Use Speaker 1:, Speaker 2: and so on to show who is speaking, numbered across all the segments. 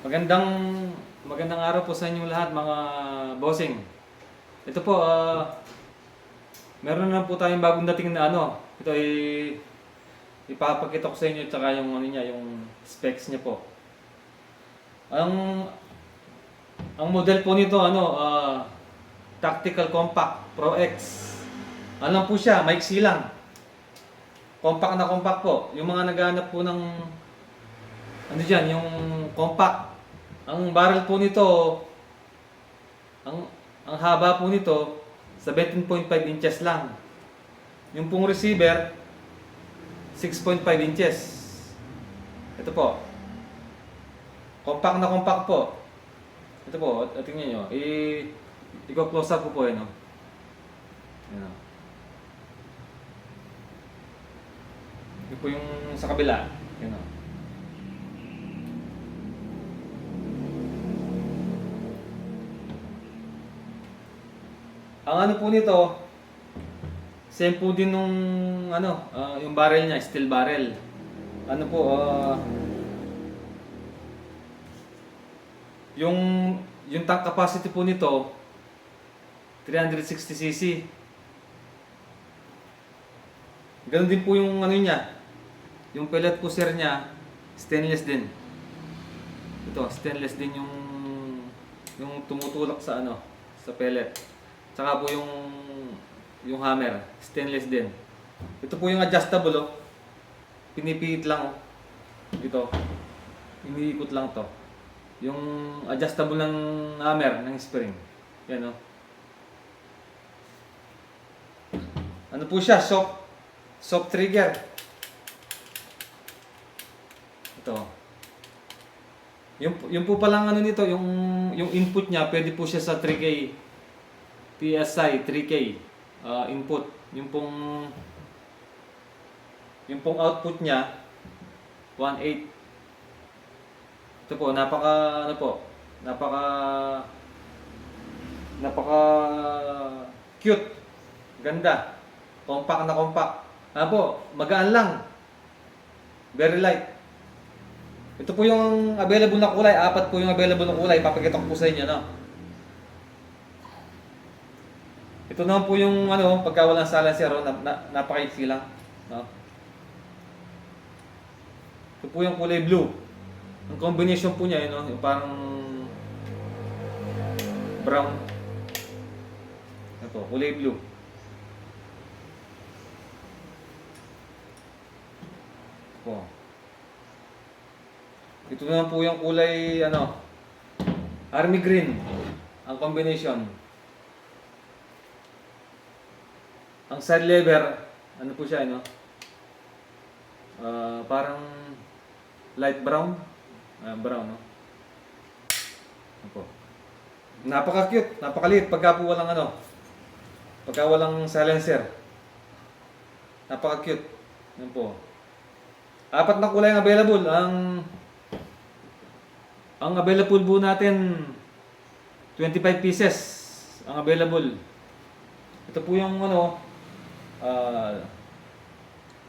Speaker 1: Magandang magandang araw po sa inyong lahat mga bossing. Ito po, meron na po tayong bagong dating na ano. Ito ay ipapakita ko sa inyo tsaka yung ano niya, yung specs niya po. Ang ang model po nito Tactical Compact Pro X. Ano lang po siya, maiksi lang. Compact na compact po. Yung mga naghahanap po ng ano diyan, yung compact. Ang barrel po nito, ang haba po nito, 17.5 inches lang. Yung pong receiver, 6.5 inches. Ito po. Compact na compact po. Ito po, tingnan nyo. I-close up ko po yan. Yan. Ito po yung sa kabila. Yan. Ang ano po nito, same po din nung yung barrel niya, steel barrel. Ano po, yung tank capacity po nito 360cc. Ganun din po yung ano niya. Yung pellet pusher niya stainless din. Ito, stainless din yung tumutulak sa sa pellet. Tsaka po yung hammer, stainless din. Ito po yung adjustable Pinipihit lang Ito. Iniikot lang to. Yung adjustable ng hammer, ng spring. Yan Ano po siya? Soft trigger. Ito. Yung po palang nito, yung input niya, pwede po siya sa 3K. PSI 3K input. Yung pong output niya 1.8. Ito po, napaka cute. Ganda. Compact na compact. Magaan lang. Very light. Ito po yung available na kulay. 4 po yung available na kulay. Papakita ko po sa inyo, Ito naman po yung pagka walang silencer, napaka-easy lang, Ito po yung kulay blue. Ang combination po niya, yung parang brown. Ito, kulay blue. Ito naman po yung kulay army green. Ang combination. Ang side lever, po siya, parang light brown. Brown, Napaka-cute, napakaliit pagka po pagka walang silencer. Napaka-cute. Yan po. 4 na kulay ang available. Ang available po natin 25 pieces ang available. Ito po yung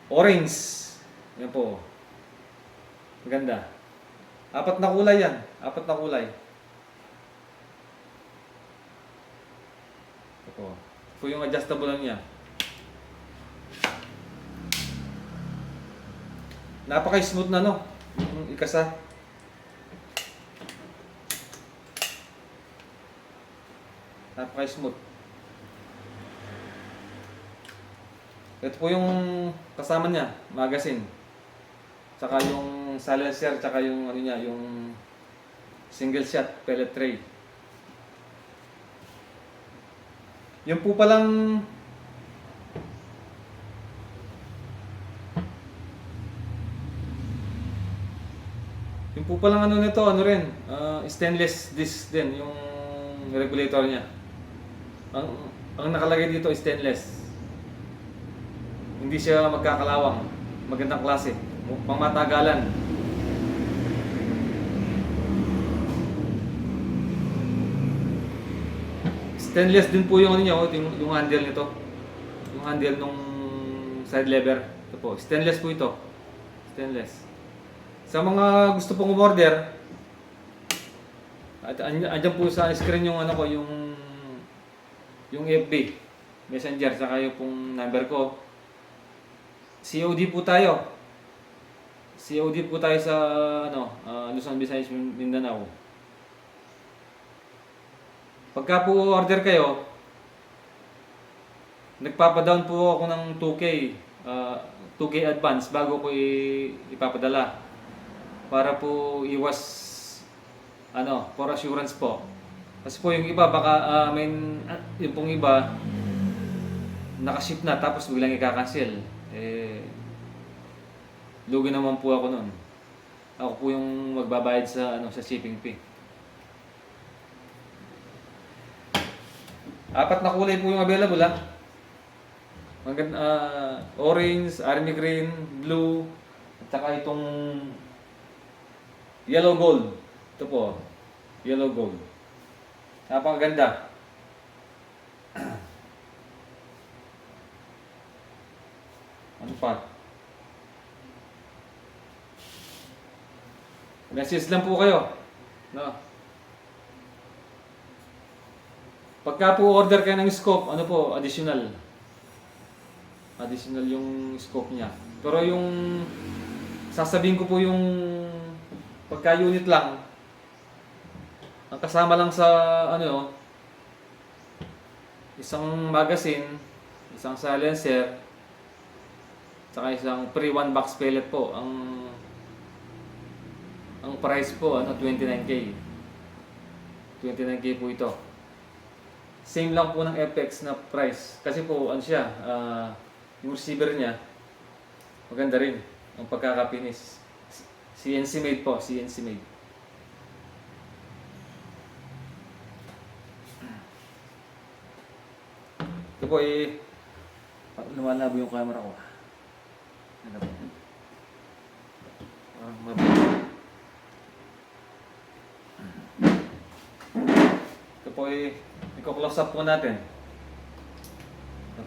Speaker 1: orange. Yan po. Maganda. 4 na kulay yan. 4 na kulay. Ito po. Ito po yung adjustable niya. Napaka-smooth na yung ikasa. Napaka-smooth. Ito po yung kasama niya, magazine. Tsaka yung silencer, tsaka yung yung single shot pellet tray. Yung po palang nito, stainless disc din yung regulator niya. Ang nakalagay dito stainless. Hindi siya magkakalawang. Magandang klase. Pangmatagalan. Stainless din po yung yung handle nito. Yung handle nung side lever. Ito po, stainless po ito. Stainless. Sa mga gusto pong umorder, At andyan po sa screen yung ano ko, yung FB, Messenger, saka yung pong number ko. COD po tayo. COD po tayo sa ano, Luzon, Visayas, Mindanao. Pagka po order kayo, nagpapadown po ako ng 2K advance bago ko ipapadala. Para po iwas ano, for assurance po. Kasi po yung iba baka yung pong iba nakaship na tapos biglang i-cancel. Lugi naman po ako noon. Ako po yung magbabayad sa ano sa shipping fee. 4 na kulay po yung available ha. Orange, army green, blue, at saka itong yellow gold. Ito po, yellow gold. Napakaganda. Ano pa? Message lang po kayo. No? Pagka po order kayo ng scope, ano po, additional. Additional yung scope niya. Pero yung sasabihin ko po yung pagka unit lang, ang kasama lang sa ano, isang magazine, isang silencer, saka isang pre one box pellet po. Ang price po ano 29K. 29K po ito. Same lang po ng FX na price. Kasi po ano siya, yung receiver niya maganda rin ang pagkakapinis. CNC made po, CNC made. Ito po lumalabo yung camera ko. Ano po? Ito po i-close up po natin. Ito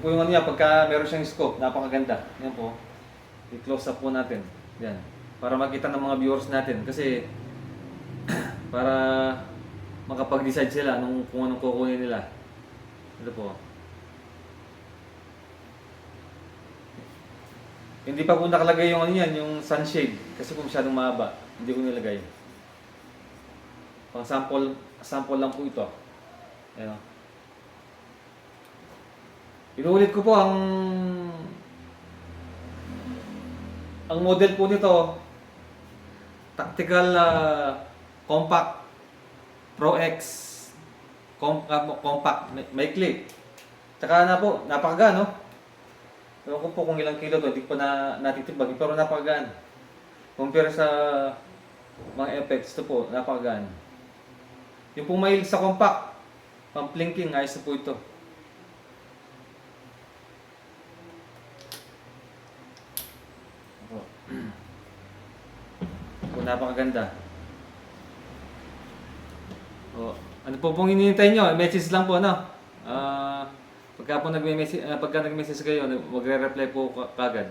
Speaker 1: po yung ano niya, pagka meron siyang scope, napakaganda. Yan po. I-close up po natin. Yan. Para makita ng mga viewers natin. Kasi para makapag-decide sila kung anong kukunin nila. Ito po. Hindi pa po nakalagay yung ano yan, yung sunshade. Kasi po masyadong mahaba. Hindi ko nilagay. Pang sample lang po ito. Ayan. Inuulit ko po ang model po nito, Tactical Compact Pro X Compact, may clip. Tsaka na po, napakagaan, no? Ewan ko po kung ilang kilo to, hindi ko pa natitibag, pero napakagaan. Compare sa mga FX, ito po, napakagaan. Yung pong mahilig sa compact, pang-plinking, ayos na po ito. Napakaganda. Ano po pong hinihintay nyo? Message lang po, no? Pagka nag-message kayo, magre-reply po kagad.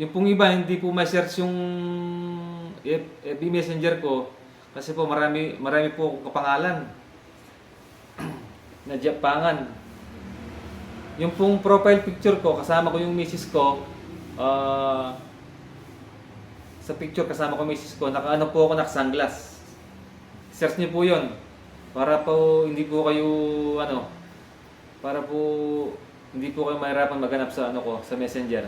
Speaker 1: Yung pong iba, hindi po ma-search yung FB Messenger ko kasi po marami po akong kapangalan na Japangan. Yung pong profile picture ko, kasama ko yung misis ko. Sa picture, kasama ko yung misis ko. Naka-ano po ako, naka-sunglass. Search niyo po yun. Para po hindi po kayo, para po hindi po kayo mahirapan maghanap sa sa messenger.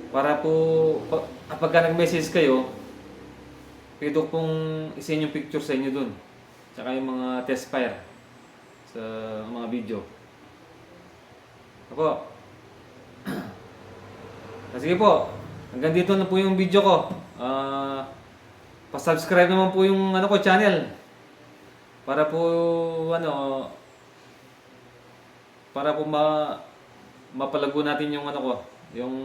Speaker 1: Para po, kapag nag-message kayo, pwede pong isin yung picture sa inyo dun. Tsaka yung mga test fire sa mga video. Opo. Sige po. Hanggang dito na po yung video ko. Pa-subscribe naman po yung channel. Para po para po mapalago natin yung yung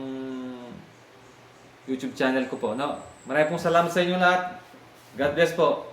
Speaker 1: YouTube channel ko po, no. Maraming pong salamat sa inyo lahat. God bless po.